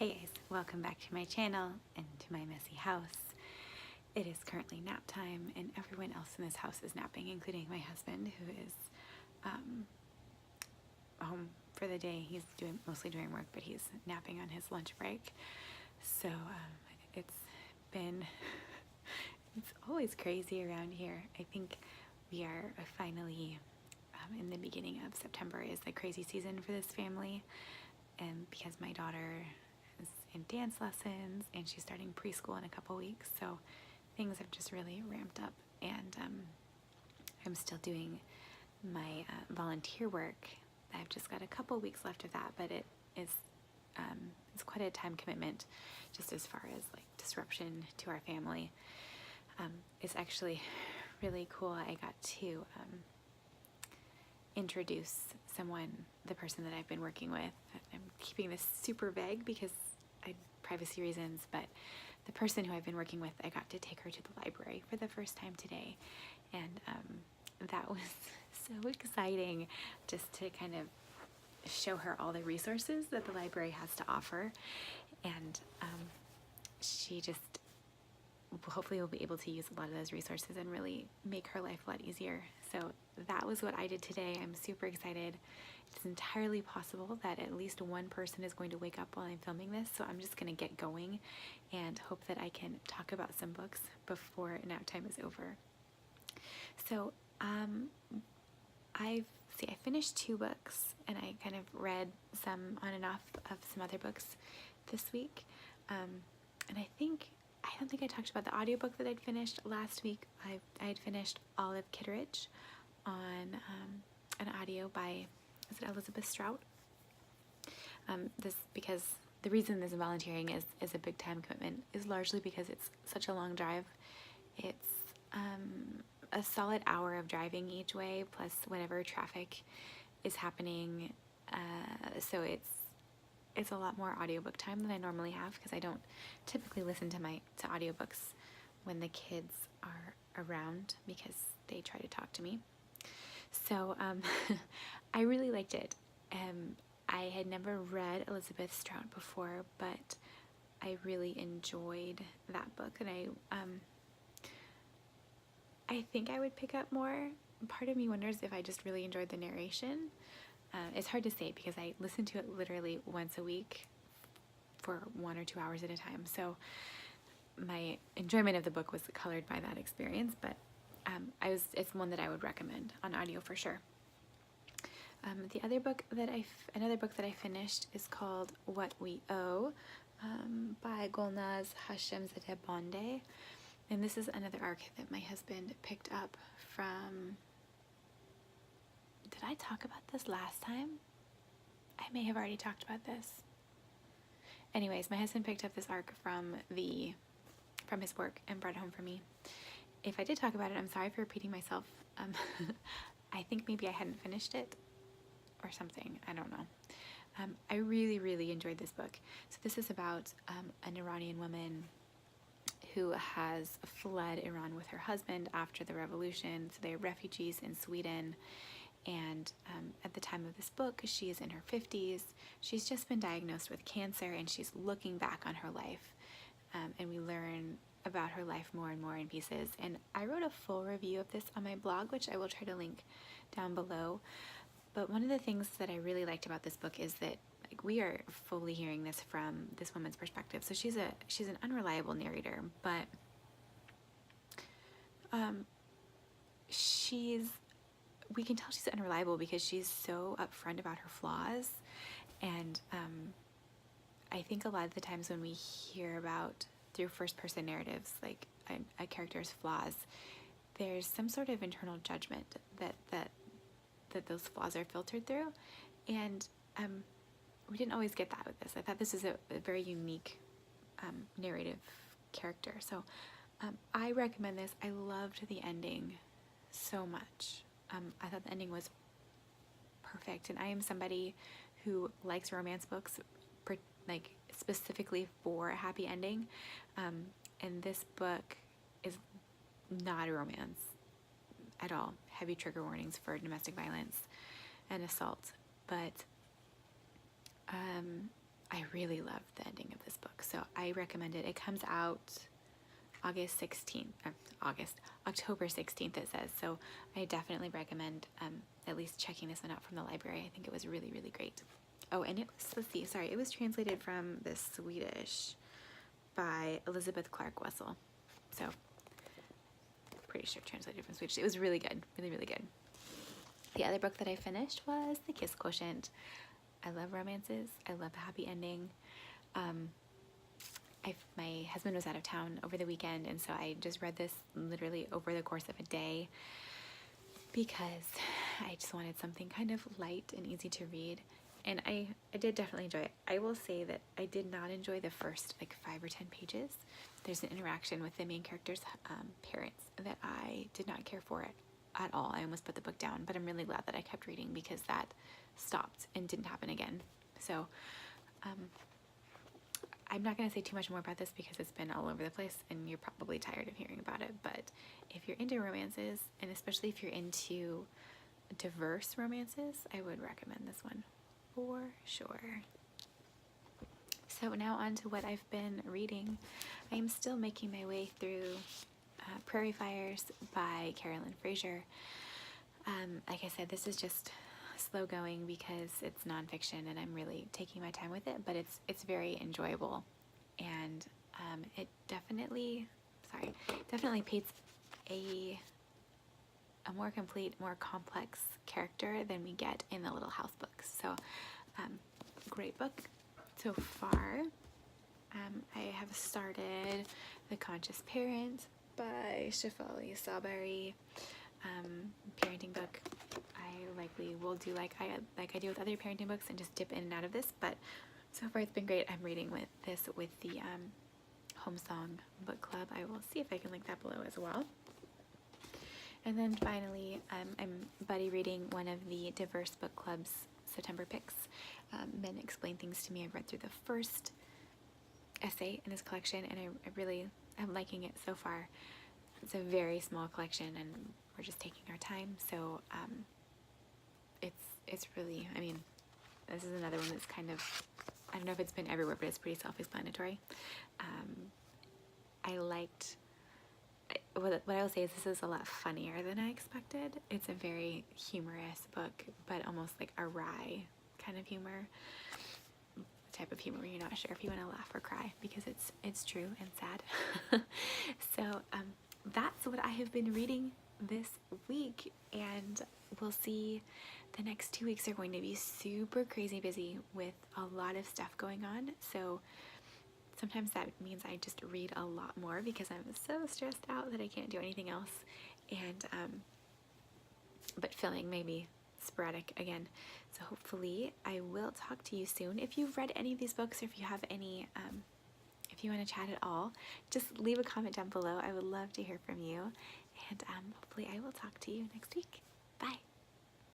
Hey guys, welcome back to my channel and to my messy house. It is currently nap time and everyone else in this house is napping, including my husband who is home for the day. He's mostly doing work, but he's napping on his lunch break. So it's been, it's always crazy around here. I think we are finally in the beginning of September is the crazy season for this family. And because my daughter is in dance lessons and she's starting preschool in a couple weeks, so things have just really ramped up. And I'm still doing my volunteer work. I've just got a couple weeks left of that, but it's quite a time commitment, just as far as like disruption to our family. It's actually really cool. I got to introduce the person that I've been working with. I'm keeping this super vague because privacy reasons, but the person who I've been working with, I got to take her to the library for the first time today, and that was so exciting, just to kind of show her all the resources that the library has to offer. And she just hopefully will be able to use a lot of those resources and really make her life a lot easier. So that was what I did today. I'm super excited. It's entirely possible that at least one person is going to wake up while I'm filming this, so I'm just going to get going and hope that I can talk about some books before nap time is over. So I finished 2 books, and I kind of read some on and off of some other books this week. And I don't think I talked about the audiobook that I'd finished last week. I had finished all of Kitteridge on an audio by, is it Elizabeth Strout? Because the reason this volunteering is a big time commitment is largely because it's such a long drive. It's a solid hour of driving each way, plus whatever traffic is happening. So it's a lot more audiobook time than I normally have, because I don't typically listen to audiobooks when the kids are around, because they try to talk to me. So I really liked it. I had never read Elizabeth Strout before, but I really enjoyed that book, and I think I would pick up more. Part of me wonders if I just really enjoyed the narration. It's hard to say because I listen to it literally once a week for 1 or 2 hours at a time. So my enjoyment of the book was colored by that experience, but it's one that I would recommend on audio for sure. Another book that I finished is called What We Owe by Golnaz, Hashemzadeh, Bonde. And this is another arc that my husband picked up from... Did I talk about this last time? I may have already talked about this. Anyways, my husband picked up this arc from his work and brought it home for me. If I did talk about it, I'm sorry for repeating myself. I think maybe I hadn't finished it or something. I don't know. I really, really enjoyed this book. So this is about an Iranian woman who has fled Iran with her husband after the revolution. So they're refugees in Sweden. And at the time of this book, she is in her 50s. She's just been diagnosed with cancer, and she's looking back on her life. And we learn about her life more and more in pieces. And I wrote a full review of this on my blog, which I will try to link down below. But one of the things that I really liked about this book is that we are fully hearing this from this woman's perspective. So she's an unreliable narrator, but we can tell she's unreliable because she's so upfront about her flaws. And I think a lot of the times when we hear about, through first-person narratives, like a character's flaws, there's some sort of internal judgment that those flaws are filtered through. And we didn't always get that with this. I thought this is a very unique narrative character. So I recommend this. I loved the ending so much. I thought the ending was perfect, and I am somebody who likes romance books, like specifically for a happy ending, and this book is not a romance at all. Heavy trigger warnings for domestic violence and assault, but I really loved the ending of book, so I recommend it. It comes out October 16th it says, so I definitely recommend at least checking this one out from the library. I think it was really, really great. Oh, and it was, let's see, sorry, it was translated from the Swedish by Elizabeth Clark Wessel, so pretty sure translated from Swedish. It was really good, really, really good. The other book that I finished was The Kiss Quotient. I love romances. I love a happy ending. My husband was out of town over the weekend, and so I just read this literally over the course of a day because I just wanted something kind of light and easy to read. And I did definitely enjoy it. I will say that I did not enjoy the first like 5 or 10 pages. There's an interaction with the main character's parents that I did not care for it at all. I almost put the book down, but I'm really glad that I kept reading because that stopped and didn't happen again. So I'm not going to say too much more about this because it's been all over the place and you're probably tired of hearing about it. But if you're into romances, and especially if you're into diverse romances, I would recommend this one for sure. So now on to what I've been reading. I am still making my way through Prairie Fires by Fraser. Like I said, this is just slow going because it's nonfiction and I'm really taking my time with it, but it's very enjoyable, and it definitely paints a more complete, more complex character than we get in the Little House books. So great book so far. I have started The Conscious Parent by Shefali, Tsabary, parenting book. I likely will do like I do with other parenting books and just dip in and out of this, but so far it's been great. I'm reading with the Home Song Book Club. I will see if I can link that below as well. And then finally, I'm buddy reading one of the Diverse Book Club's September picks. Men Explain Things to Me. I've read through the first essay in this collection, and I really am liking it so far. It's a very small collection, and we're just taking our time. So it's really, I mean, this is another one that's kind of, I don't know if it's been everywhere, but it's pretty self-explanatory. I liked, what I will say is this is a lot funnier than I expected. It's a very humorous book, but almost like a wry kind of humor. The type of humor where you're not sure if you want to laugh or cry because it's true and sad. So that's what I have been reading this week, and we'll see. The next 2 weeks are going to be super crazy busy with a lot of stuff going on, so sometimes that means I just read a lot more because I'm so stressed out that I can't do anything else, and but feeling maybe sporadic again. So hopefully I will talk to you soon. If you've read any of these books, or if you have any if you want to chat at all, just leave a comment down below. I would love to hear from you, and hopefully I will talk to you next week. Bye.